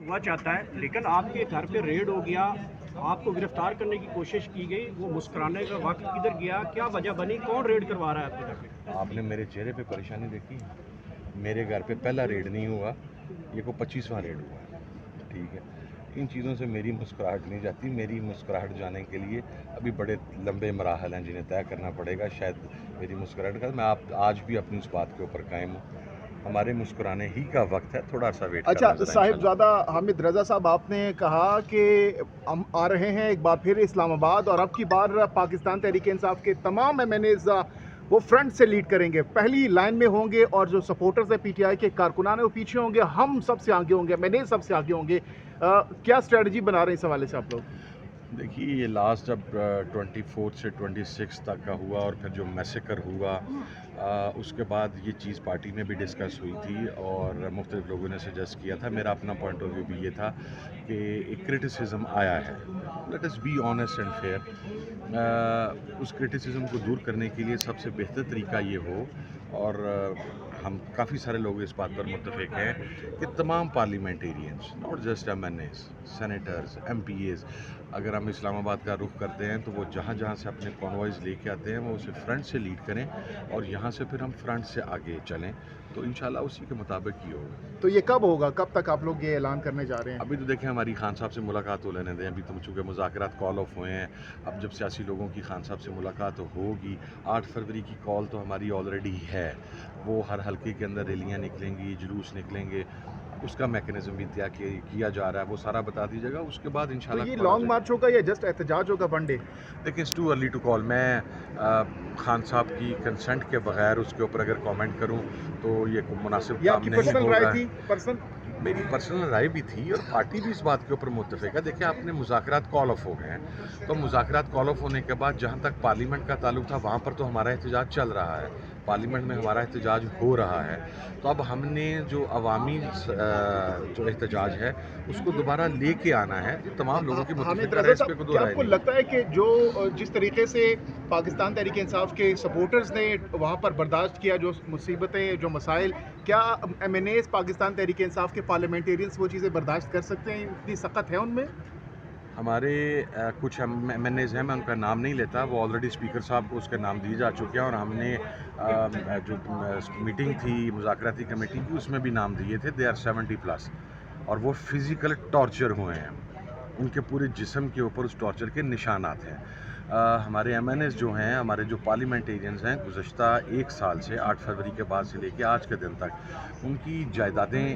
हुआ चाहता है, लेकिन आपके घर पे रेड हो गया, आपको गिरफ्तार करने की कोशिश की गई, वो मुस्कुराने का वक्त किधर गया, क्या वजह बनी, कौन रेड करवा रहा है आपके घर पे? आपने मेरे चेहरे पे परेशानी देखी? मेरे घर पे पहला रेड नहीं हुआ, ये को 25वां रेड हुआ है। ठीक है, इन चीज़ों से मेरी मुस्कुराहट नहीं जाती। मेरी मुस्कुराहट जाने के लिए अभी बड़े लंबे मराहल हैं जिन्हें तय करना पड़ेगा। शायद मेरी मुस्कुराहट का मैं आज भी अपनी इस बात के ऊपर कायम हूँ। हमारे मुस्कुराने ही का वक्त है, थोड़ा सा वेट अच्छा करना जरा साहिबजादा हामिद रज़ा साहब, आपने कहा कि हम आ रहे हैं एक बार फिर इस्लामाबाद और अब की बार पाकिस्तान तहरीक इंसाफ के तमाम एमएनएज़ वो फ्रंट से लीड करेंगे, पहली लाइन में होंगे और जो सपोर्टर्स है पीटीआई के कारकुनान है वो पीछे होंगे, हम सबसे आगे होंगे, एमएनए सबसे आगे होंगे। क्या स्ट्रेटजी बना रहे हैं इस हवाले से आप लोग? देखिए, ये लास्ट जब 24 से 26 तक का हुआ और फिर जो मैसेकर हुआ, उसके बाद ये चीज़ पार्टी में भी डिस्कस हुई थी और मुख्तलिफ लोगों ने सजेस्ट किया था। मेरा अपना पॉइंट ऑफ व्यू भी ये था कि एक क्रिटिसिज्म आया है, let us be honest and fair. उस क्रिटिसिज्म को दूर करने के लिए सबसे बेहतर तरीका ये हो, और हम काफ़ी सारे लोग इस बात पर मुत्तफिक हैं कि तमाम parliamentarians, not just MNS, senators, MPS, अगर हम इस्लामाबाद का रुख करते हैं तो वो जहाँ जहाँ से अपने कॉन्वॉयज़ लेके आते हैं वो उसे फ्रंट से लीड करें और यहाँ से फिर हम फ्रंट से आगे चलें, तो इंशाल्लाह उसी के मुताबिक ही होगा। तो ये कब होगा, कब तक आप लोग ये ऐलान करने जा रहे हैं? अभी तो देखें, हमारी खान साहब से मुलाकात हो लेने दें। अभी तो चूँकि मुज़ाकरात कॉल ऑफ हुए हैं, अब जब सियासी लोगों की खान साहब से मुलाकात होगी, 8 फरवरी की कॉल तो हमारी ऑलरेडी है। वो हर हल्के के अंदर रैलियाँ निकलेंगी, जुलूस निकलेंगे, उसका मैकेनिज्म भी तय किया जा रहा है, वो सारा बता दीजिएगा। उसके बाद तो इंशाल्लाह ये लॉन्ग मार्च होगा या जस्ट एहतजाज होगा वन डे? देखिए, it's too early to call. मैं खान साहब की कंसेंट के बगैर उसके ऊपर अगर कमेंट करूं तो ये मुनासिब काम नहीं पर्सनल होगा। राय थी? मेरी पर्सनल राय भी थी और पार्टी भी इस बात के ऊपर मुत्तफिक है। देखिए, आपने मुज़ाकरात कॉल ऑफ हो गए हैं, तो मुज़ाकरात कॉल ऑफ होने के बाद जहाँ तक पार्लियामेंट का ताल्लुक था वहाँ पर तो हमारा एहतजाज चल रहा है, पार्लियामेंट में हमारा एहतजाज हो रहा है। तो अब हमने जो अवामी जो एहतजाज है उसको दोबारा लेके आना है। तो तमाम लोगों की मुत्तफिक राय इस पे कोई दो राय आपको नहीं। लगता है कि जो जिस तरीके से पाकिस्तान तहरीक इंसाफ के सपोर्टर्स ने वहाँ पर बर्दाश्त किया, जो मुसीबतें, जो मसाइल, क्या एमएनएस पाकिस्तान तहरीक इंसाफ के पार्लियामेंटेरियंस वो चीज़ें बर्दाश्त कर सकते हैं? इतनी सख्त है उनमें? हमारे कुछ एमएनएज़ हैं, मैं उनका नाम नहीं लेता, वो ऑलरेडी स्पीकर साहब को उसके नाम दिए जा चुके हैं और हमने जो मीटिंग थी मुज़ाकराती कमेटी की उसमें भी नाम दिए थे। दे आर 70+ और वो फिज़िकल टॉर्चर हुए हैं, उनके पूरे जिस्म के ऊपर उस टॉर्चर के निशानात हैं। हमारे एमएनएज़ जो हैं, हमारे जो पार्लियामेंटेरियंस हैं, गुज़श्ता 1 साल से 8 फरवरी के बाद से लेके आज के दिन तक उनकी जायदादें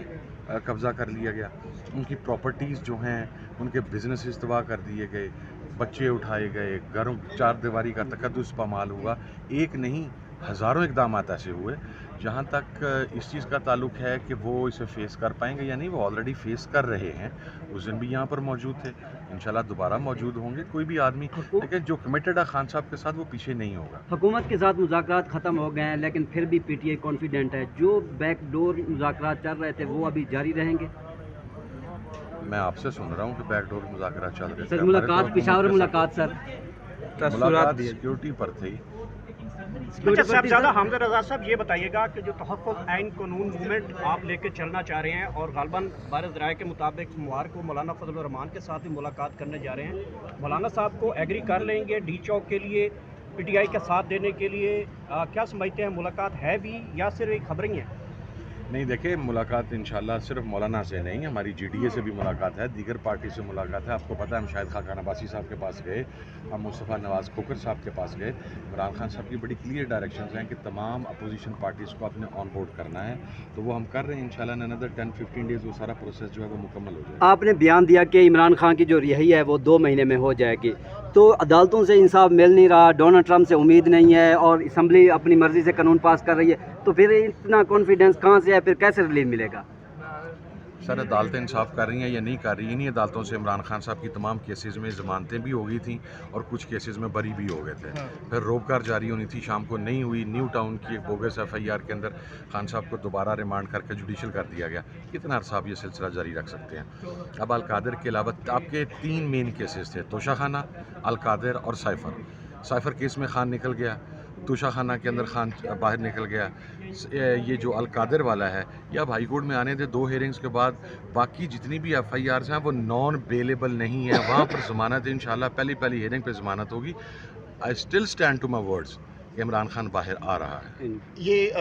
कब्ज़ा कर लिया गया, उनकी प्रॉपर्टीज़ जो हैं, उनके बिजनेस तबाह कर दिए गए, बच्चे उठाए गए, घरों चार दीवारी का तकद्दुस पामाल हुआ। एक नहीं, हज़ारों इक़दामात ऐसे हुए। जहाँ तक इस चीज़ का ताल्लुक है कि वो इसे फ़ेस कर पाएंगे या नहीं, वो ऑलरेडी फ़ेस कर रहे हैं। उस दिन भी यहाँ पर मौजूद थे, इंशाल्लाह दोबारा मौजूद होंगे। कोई भी आदमी, लेकिन जो कमिटेड है खान साहब के साथ, वो पीछे नहीं होगा। हुकूमत के साथ मुज़ाकरात ख़त्म हो गए हैं, लेकिन फिर भी पीटीआई कॉन्फिडेंट है, जो बैकडोर मुज़ाकरात चल रहे थे वो अभी जारी रहेंगे। मैं आपसे सुन रहा हूँ कि बैकडोर मुज़ाकरात चल रहे थे। सर, मुलाकात पेशावर मुलाकात सर मुलाकात सिक्योरिटी पर थी। अच्छा साहबजादा हामिद रज़ा साहब, ये बताइएगा कि जो तहफ़्फ़ुज़ आइन कानून मूवमेंट आप लेके चलना चाह रहे हैं और ग़ालिबन बारिज़ राय के मुताबिक सोमवार को मौलाना फजल रहमान के साथ भी मुलाकात करने जा रहे हैं, मौलाना साहब को एग्री कर लेंगे डी चौक के लिए पीटीआई का साथ देने के लिए? क्या समझते हैं, मुलाकात है भी या सिर्फ एक खबरें ही हैं? नहीं, देखिए, मुलाकात इंशाल्लाह सिर्फ मौलाना से नहीं, हमारी जीडीए से भी मुलाकात है, दीगर पार्टी से मुलाकात है। आपको पता है, हम शाहिद खान अब्बासी साहब के पास गए, हम मुस्तफ़ा नवाज़ खोखर साहब के पास गए। इमरान खान साहब की बड़ी क्लियर डायरेक्शंस हैं कि तमाम अपोजिशन पार्टीज़ को अपने ऑन बोर्ड करना है, तो वो हम कर रहे हैं। इंशाल्लाह इन अनदर 10-15 डेज़ वो सारा प्रोसेस जो है वो मुकम्मल हो जाएगा। आपने बयान दिया कि इमरान खान की जो रिहाई है वो 2 महीने में हो जाएगी, तो अदालतों से इंसाफ मिल नहीं रहा, डोनाल्ड ट्रंप से उम्मीद नहीं है और असम्बली अपनी मर्ज़ी से कानून पास कर रही है, तो फिर इतना कॉन्फिडेंस कहाँ से है, फिर कैसे रिलीफ मिलेगा? सर, अदालतें इंसाफ कर रही हैं या नहीं कर रही? इन्हीं अदालतों से इमरान खान साहब की तमाम केसेस में ज़मानतें भी हो गई थी और कुछ केसेस में बरी भी हो गए थे। फिर रोबकार जारी होनी थी, शाम को नहीं हुई। न्यू टाउन की एक बोगस FIR के अंदर खान साहब को दोबारा रिमांड करके जुडिशल कर दिया गया। कितना अरसा आप ये सिलसिला जारी रख सकते हैं? अब अलकादिर के अलावा आपके 3 मेन केसेस थे, तोशा खाना, अलकादिर और साइफ़र केस में खान निकल गया, توشہ خانہ کے اندر خان باہر نکل گیا. یہ جو القادر والا ہے یہ اب ہائی کورٹ میں آنے تھے 2 ہیئرنگز کے بعد. باقی جتنی بھی ایف آئی آرز ہیں وہ نان بیلیبل نہیں ہیں, وہاں پر ضمانت ہے انشاءاللہ پہلی ہیئرنگ پہ ضمانت ہوگی. I still stand to my words کہ عمران خان باہر آ رہا ہے. یہ